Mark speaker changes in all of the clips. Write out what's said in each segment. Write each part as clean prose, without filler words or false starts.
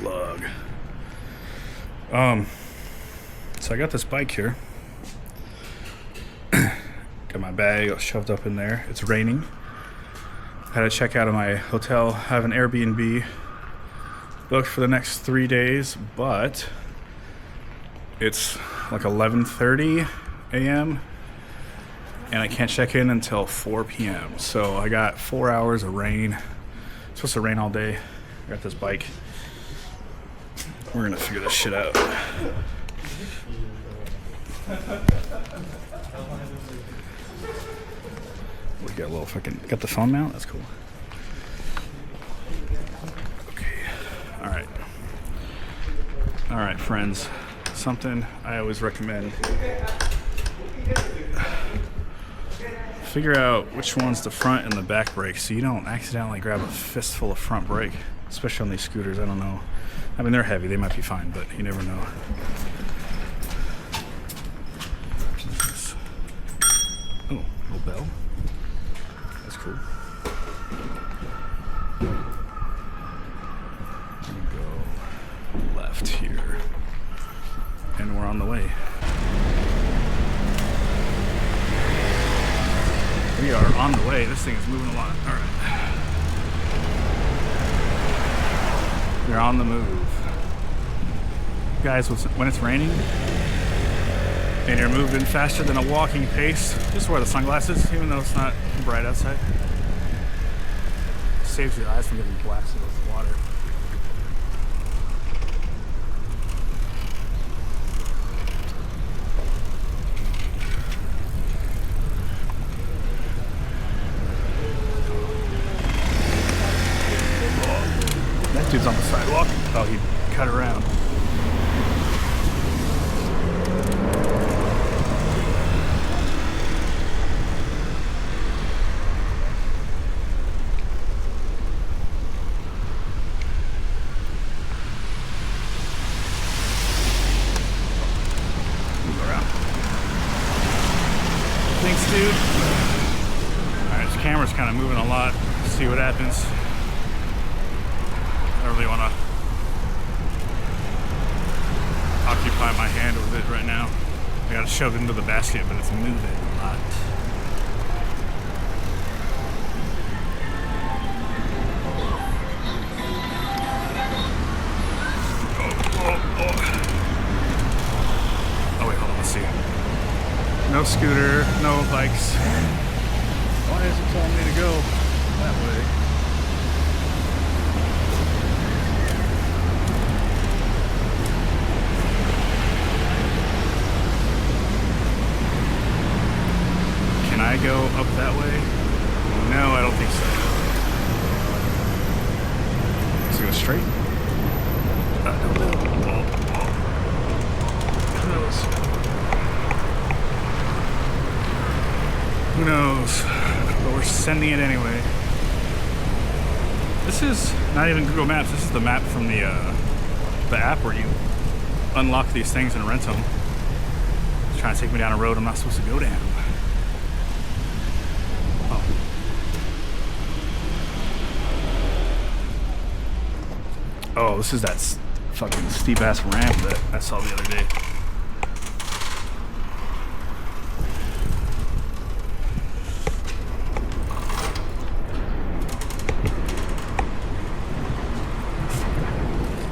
Speaker 1: vlog. So I got this bike here. Got my bag shoved up in there. It's raining. Had to check out of my hotel. I have an Airbnb booked for the next 3 days, but it's like 11:30 a.m. and I can't check in until 4 p.m. So I got 4 hours of rain. It's supposed to rain all day. I got this bike. We're gonna figure this shit out. We got a little fucking. Got the phone mount? That's cool. Okay. Alright. Alright, friends. Something I always recommend. Figure out which one's the front and the back brake so you don't accidentally grab a fistful of front brake. Especially on these scooters, I don't know. I mean, they're heavy, they might be fine, but you never know. Oh, little bell. That's cool. Go left here. And we're on the way. We are on the way. This thing is moving a lot. All right. They're on the move. Guys, when it's raining and you're moving faster than a walking pace, just wear the sunglasses, even though it's not bright outside. It saves your eyes from getting blasted with water. That dude's on the sidewalk. Oh, he cut around. Thanks, dude. Alright, this camera's kind of moving a lot. Let's see what happens. I don't really want to occupy my hand with it right now. I got to shove it into the basket, but it's moving a lot. Oh wait, hold on, let's see. No scooter, no bikes. Why is it telling me to go that way? Can I go up that way? No, I don't think so. Let's go straight. Who knows? But we're sending it anyway. This is not even Google Maps. This is the map from the app where you unlock these things and rent them. It's trying to take me down a road I'm not supposed to go down. Oh, this is that fucking steep ass ramp that I saw the other day.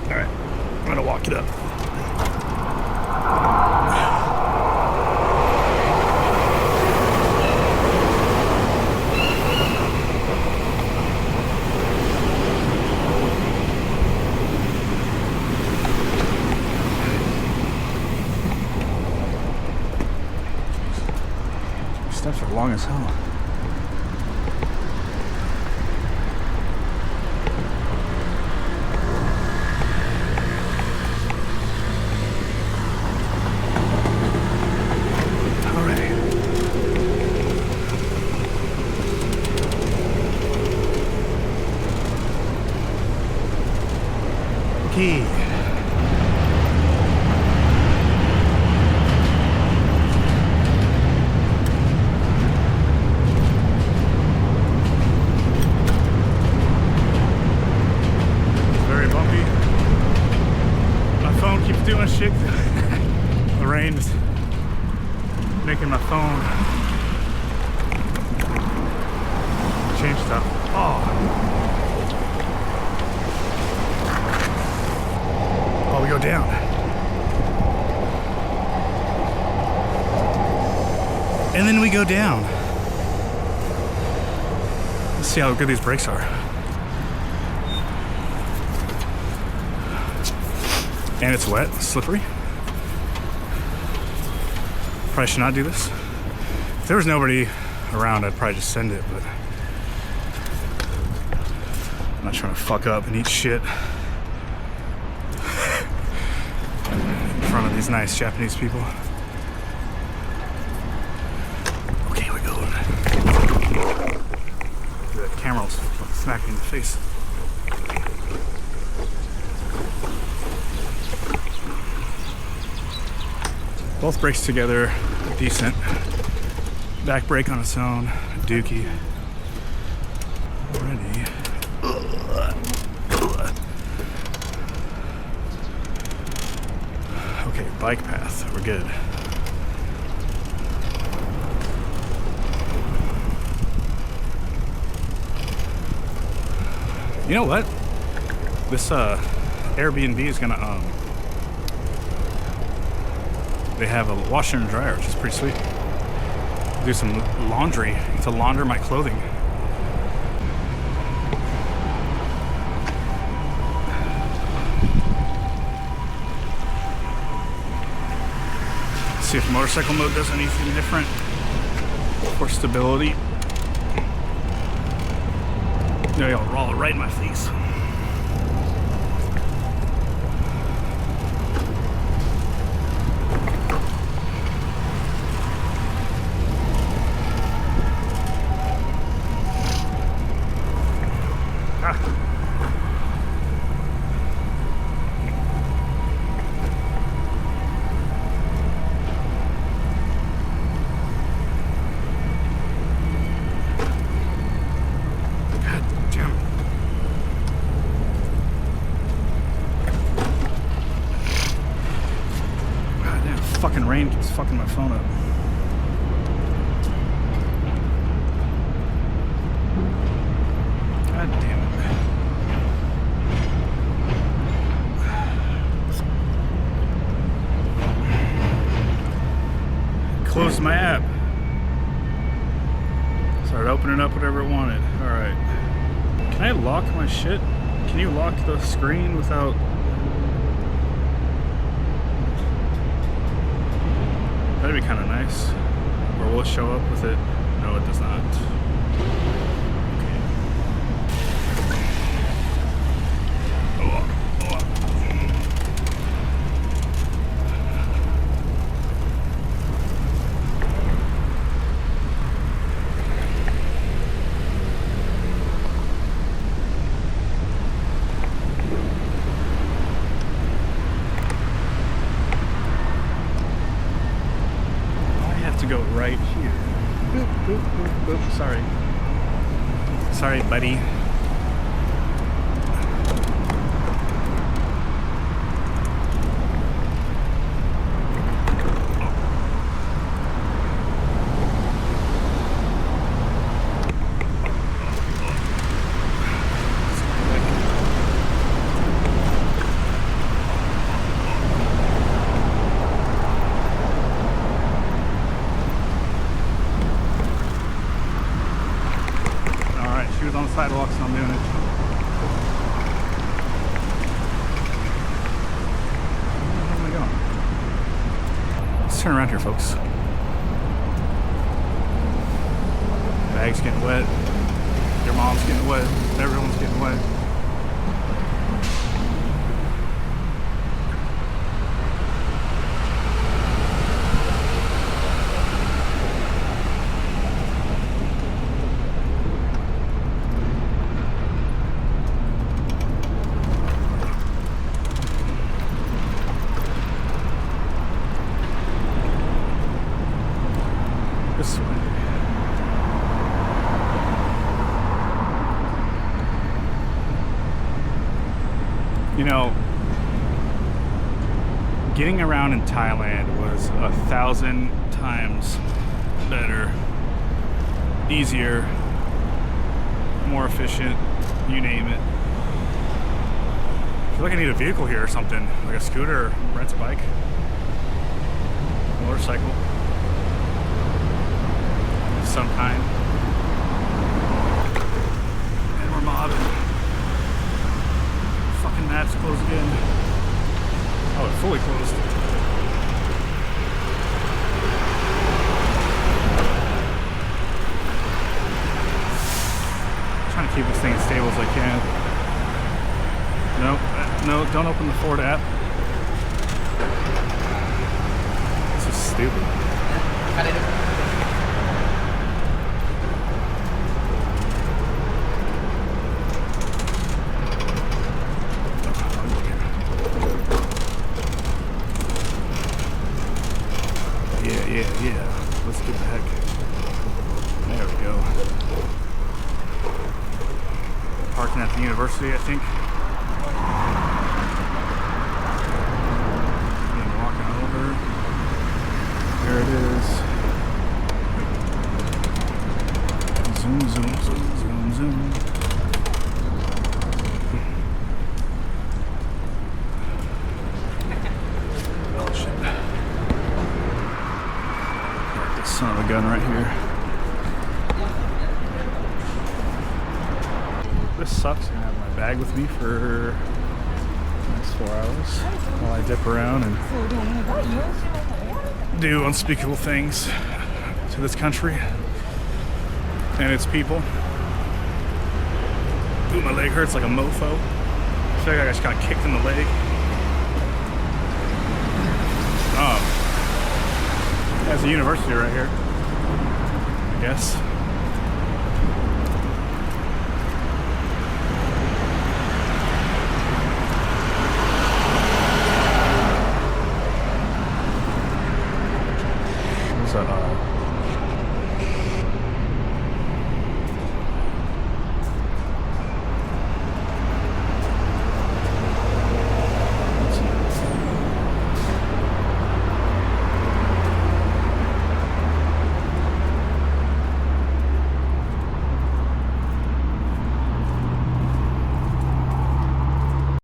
Speaker 1: All right, I'm gonna walk it up. Steps are long as hell. All right. Okay. doing shit. The rain is making my phone change stuff. Oh, we go down. And then we go down. Let's see how good these brakes are. And it's wet, slippery. Probably should not do this. If there was nobody around, I'd probably just send it, but I'm not trying to fuck up and eat shit in front of these nice Japanese people. Okay, we're going. The camera will smack me in the face. Both brakes together, decent. Back brake on its own, dookie. Ready. Okay, bike path, we're good. You know what? This Airbnb is gonna they have a washer and dryer, which is pretty sweet. Do some laundry to launder my clothing. See if motorcycle mode does anything different for stability. There you go, roll it right in my face. Fucking rain keeps fucking my phone up. God damn it. Closed my app. Started opening up whatever it wanted. Alright. Can I lock my shit? Can you lock the screen without... That'd be kind of nice. Or will it show up with it? No, it does not. Go right here. Boop, boop, boop, boop. Sorry. Sorry, buddy. She was on the sidewalk, so I'm doing it. Where am I going? Let's turn around here, folks. Bag's getting wet. Your mom's getting wet. Everyone's getting wet. This way. Getting around in Thailand was 1,000 times better, easier, more efficient, you name it. I feel like I need a vehicle here or something, like a scooter or rent a bike, motorcycle of some kind. And we're mobbing. Fucking map's closed again. Oh, it's fully closed. Trying to keep this thing as stable as I can. No, don't open the Ford app. This is stupid. Yeah. Let's get the heck. There we go. Parking at the university, I think. And walking over. There it is. Zoom. Oh shit. Son of a gun right here. This sucks. I'm gonna have my bag with me for the next 4 hours while I dip around and do unspeakable things to this country and its people. Ooh, my leg hurts like a mofo. I feel like I just got kicked in the leg. There's a university right here, I guess.